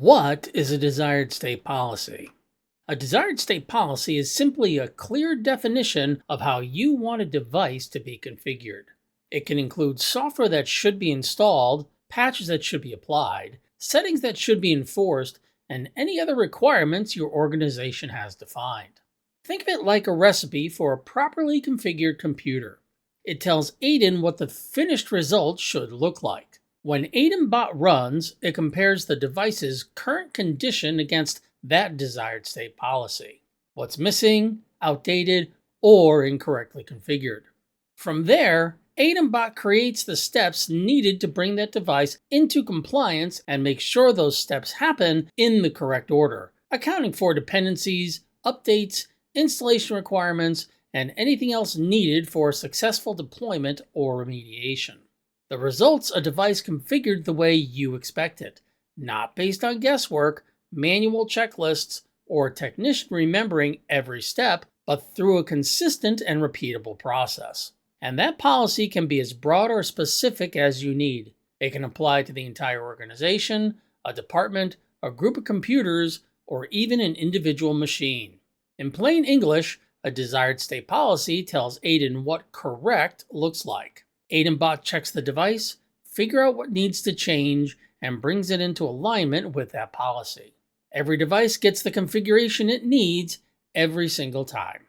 What is a desired state policy? A desired state policy is simply a clear definition of how you want a device to be configured. It can include software that should be installed, patches that should be applied, settings that should be enforced, and any other requirements your organization has defined. Think of it like a recipe for a properly configured computer. It tells Aiden what the finished result should look like. When AidenBot runs, it compares the device's current condition against that desired state policy. What's missing, outdated, or incorrectly configured. From there, AidenBot creates the steps needed to bring that device into compliance and make sure those steps happen in the correct order, accounting for dependencies, updates, installation requirements, and anything else needed for successful deployment or remediation. The result's a device configured the way you expect it, not based on guesswork, manual checklists, or a technician remembering every step, but through a consistent and repeatable process. And that policy can be as broad or specific as you need. It can apply to the entire organization, a department, a group of computers, or even an individual machine. In plain English, a desired state policy tells Aiden what correct looks like. AidenBot checks the device, figures out what needs to change, and brings it into alignment with that policy. Every device gets the configuration it needs every single time.